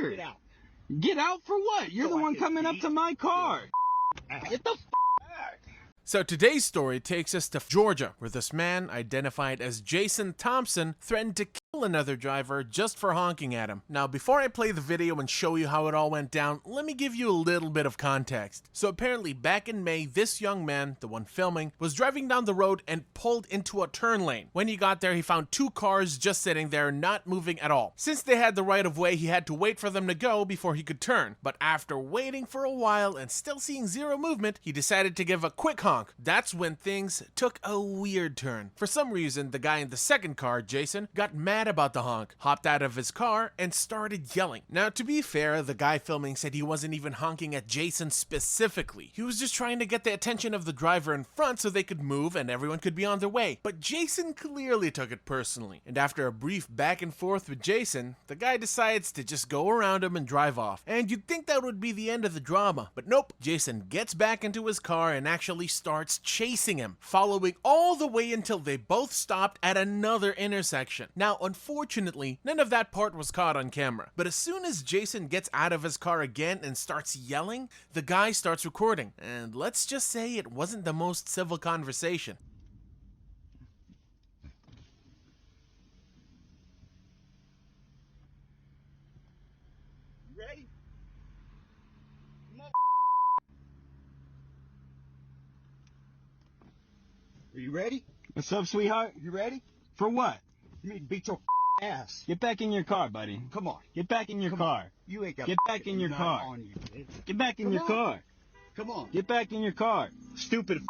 weird. Get out. Get out for what? You're So the I one can coming up eat? to my car. Get the back. So today's story takes us to Georgia, where this man, identified as Jason Thompson, threatened to kill another driver just for honking at him. Now, before I play the video and show you how it all went down, let me give you a little bit of context. So apparently back in May, this young man, the one filming, was driving down the road and pulled into a turn lane. When he got there, he found two cars just sitting there, not moving at all. Since they had the right of way, he had to wait for them to go before he could turn. But after waiting for a while and still seeing zero movement, he decided to give a quick honk. That's when things took a weird turn. For some reason, the guy in the second car, Jason, got mad about the honk, hopped out of his car, and started yelling. Now, to be fair, the guy filming said he wasn't even honking at Jason specifically. He was just trying to get the attention of the driver in front so they could move and everyone could be on their way. But Jason clearly took it personally. And after a brief back and forth with Jason, the guy decides to just go around him and drive off. And you'd think that would be the end of the drama. But nope, Jason gets back into his car and actually starts chasing him, following all the way until they both stopped at another intersection. Now, unfortunately, none of that part was caught on camera, but as soon as Jason gets out of his car again and starts yelling, the guy starts recording, and let's just say it wasn't the most civil conversation. Ready? Are you ready? What's up, sweetheart? You ready? For what? You need to beat your ass. Get back in your car, buddy. Come on. Get back in your Come car. on. You ain't got Get back in your none car. on you. Get back in Come your on. car. Come on. Get back in your car. Stupid.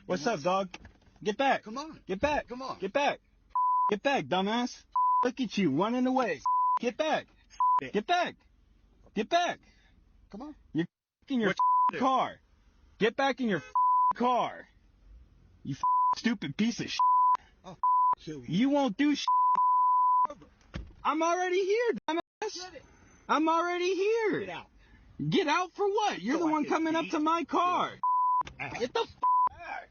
What's up, dog? Get back. Come on. Get back. Come on. Get back. Get back, dumbass. Look at you running away. Get back. Get back. Get back. Come on. You're in your car. Get back in your car. You stupid piece of shit. Oh, kill you. You won't do shit. I'm already here, dumbass. Get it. I'm already here. Get out. Get out for what? You're So the I one can coming up eat? to my car. Get the back.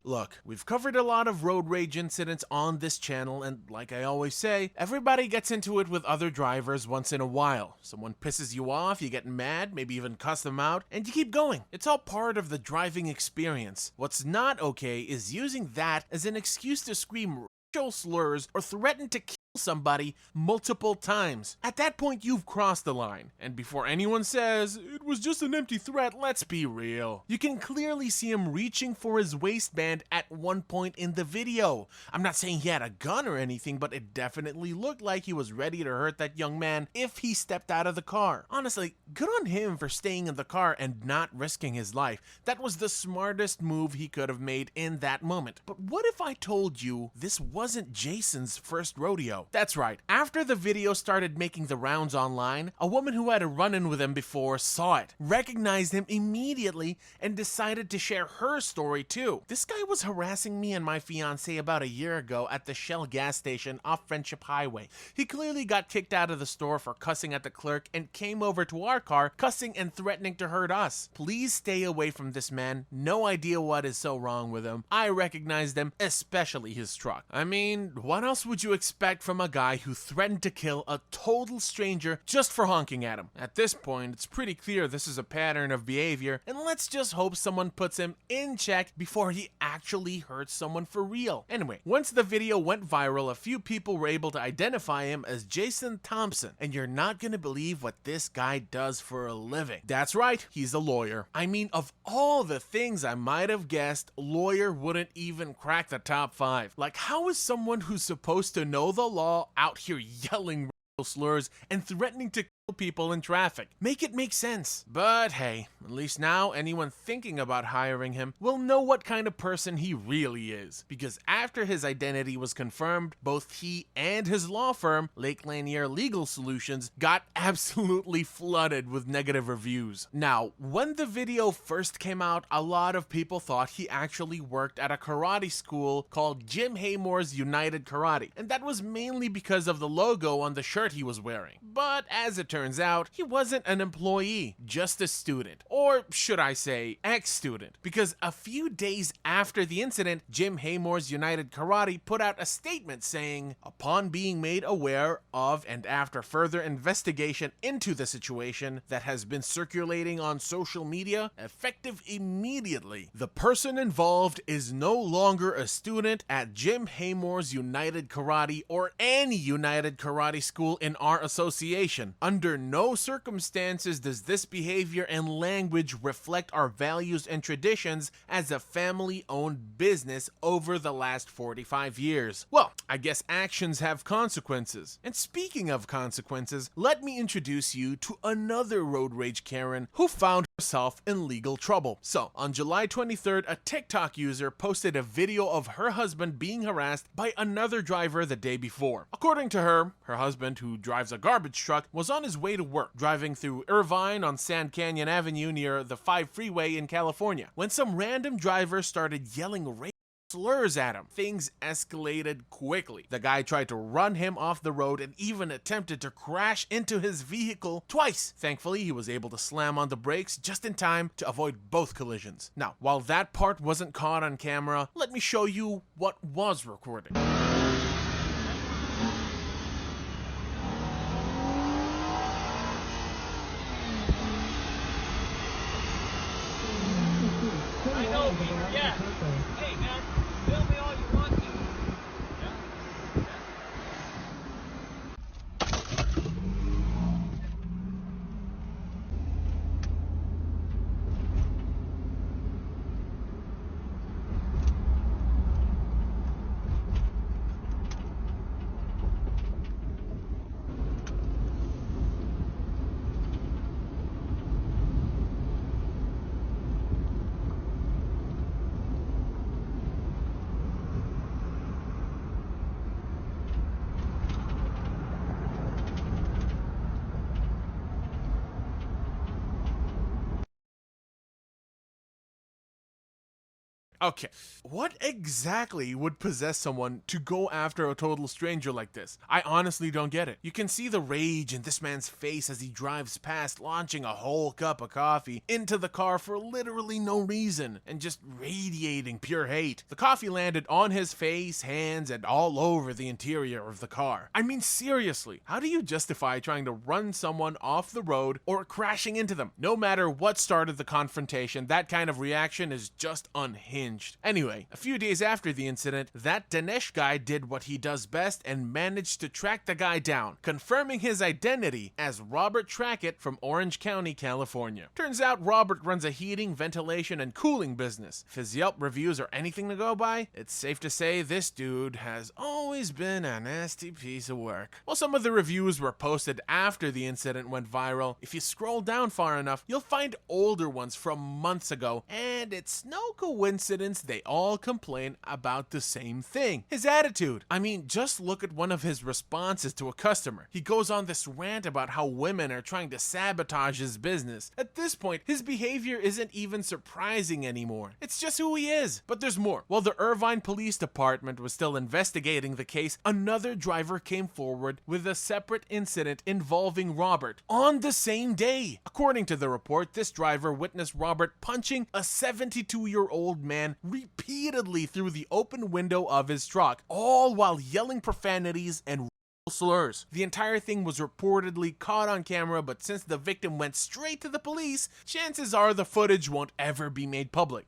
Look, we've covered a lot of road rage incidents on this channel, and like I always say, everybody gets into it with other drivers once in a while. Someone pisses you off, you get mad, maybe even cuss them out, and you keep going. It's all part of the driving experience. What's not okay is using that as an excuse to scream racial slurs or threaten to kill somebody multiple times. At that point, you've crossed the line. And before anyone says, it was just an empty threat, let's be real. You can clearly see him reaching for his waistband at one point in the video. I'm not saying he had a gun or anything, but it definitely looked like he was ready to hurt that young man if he stepped out of the car. Honestly, good on him for staying in the car and not risking his life. That was the smartest move he could have made in that moment. But what if I told you this wasn't Jason's first rodeo? That's right. After the video started making the rounds online, a woman who had a run-in with him before saw it, recognized him immediately, and decided to share her story too. This guy was harassing me and my fiance about a year ago at the Shell gas station off Friendship Highway. He clearly got kicked out of the store for cussing at the clerk and came over to our car, cussing and threatening to hurt us. Please stay away from this man. No idea what is so wrong with him. I recognized him, especially his truck. I mean, what else would you expect from a guy who threatened to kill a total stranger just for honking at him? At this point, it's pretty clear this is a pattern of behavior, and let's just hope someone puts him in check before he actually hurts someone for real. Anyway, once the video went viral, a few people were able to identify him as Jason Thompson, and you're not gonna believe what this guy does for a living. That's right, he's a lawyer. I mean, of all the things I might have guessed, lawyer wouldn't even crack the top 5. Like, how is someone who's supposed to know the law out here yelling racial slurs and threatening to kill people in traffic? Make it make sense. But hey, at least now anyone thinking about hiring him will know what kind of person he really is. Because after his identity was confirmed, both he and his law firm, Lake Lanier Legal Solutions, got absolutely flooded with negative reviews. Now, when the video first came out, a lot of people thought he actually worked at a karate school called Jim Haymore's United Karate, and that was mainly because of the logo on the shirt he was wearing. But as it turns Turns out he wasn't an employee, just a student. Or should I say, ex-student. Because a few days after the incident, Jim Haymore's United Karate put out a statement saying, upon being made aware of and after further investigation into the situation that has been circulating on social media, effective immediately, the person involved is no longer a student at Jim Haymore's United Karate or any United Karate school in our association. Under no circumstances does this behavior and language reflect our values and traditions as a family-owned business over the last 45 years. Well, I guess actions have consequences. And speaking of consequences, let me introduce you to another road rage Karen who found herself in legal trouble. So, on July 23rd, a TikTok user posted a video of her husband being harassed by another driver the day before. According to her husband, who drives a garbage truck, was on his way to work, driving through Irvine on Sand Canyon Avenue near the 5 freeway in California, when some random driver started yelling racial slurs at him. Things escalated quickly. The guy tried to run him off the road and even attempted to crash into his vehicle twice. Thankfully, he was able to slam on the brakes just in time to avoid both collisions. Now, while that part wasn't caught on camera, let me show you what was recorded. I know, Peter, yeah. Hey, man, film me all you want to. Yeah. Okay, what exactly would possess someone to go after a total stranger like this? I honestly don't get it. You can see the rage in this man's face as he drives past, launching a whole cup of coffee into the car for literally no reason, and just radiating pure hate. The coffee landed on his face, hands, and all over the interior of the car. I mean, seriously, how do you justify trying to run someone off the road or crashing into them? No matter what started the confrontation, that kind of reaction is just unhinged. Anyway, a few days after the incident, that Dinesh guy did what he does best and managed to track the guy down, confirming his identity as Robert Trackett from Orange County, California. Turns out Robert runs a heating, ventilation, and cooling business. If his Yelp reviews are anything to go by, it's safe to say this dude has always been a nasty piece of work. While some of the reviews were posted after the incident went viral, if you scroll down far enough, you'll find older ones from months ago, and it's no coincidence they all complain about the same thing: his attitude. I mean, just look at one of his responses to a customer. He goes on this rant about how women are trying to sabotage his business. At this point, his behavior isn't even surprising anymore. It's just who he is. But there's more. While the Irvine Police Department was still investigating the case, another driver came forward with a separate incident involving Robert on the same day. According to the report, this driver witnessed Robert punching a 72-year-old man repeatedly through the open window of his truck, all while yelling profanities and slurs. The entire thing was reportedly caught on camera, but since the victim went straight to the police, chances are the footage won't ever be made public.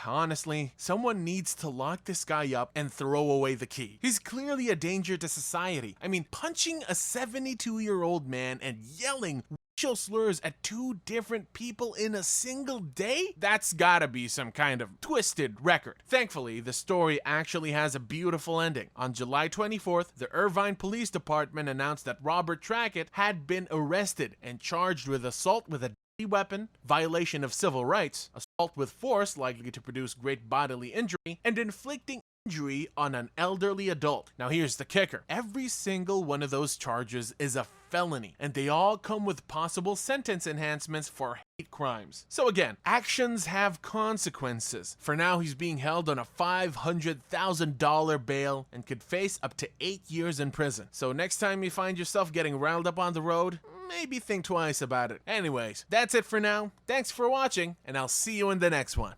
Honestly, someone needs to lock this guy up and throw away the key. He's clearly a danger to society. I mean, punching a 72-year-old man and yelling racial slurs at two different people in a single day? That's gotta be some kind of twisted record. Thankfully, the story actually has a beautiful ending. On July 24th, the Irvine Police Department announced that Robert Trackett had been arrested and charged with assault with a deadly weapon, violation of civil rights, assault with force likely to produce great bodily injury, and inflicting injury on an elderly adult. Now here's the kicker. Every single one of those charges is a felony, and they all come with possible sentence enhancements for hate crimes. So again, actions have consequences. For now, he's being held on a $500,000 bail and could face up to 8 years in prison. So next time you find yourself getting riled up on the road, maybe think twice about it. Anyways, that's it for now. Thanks for watching, and I'll see you in the next one.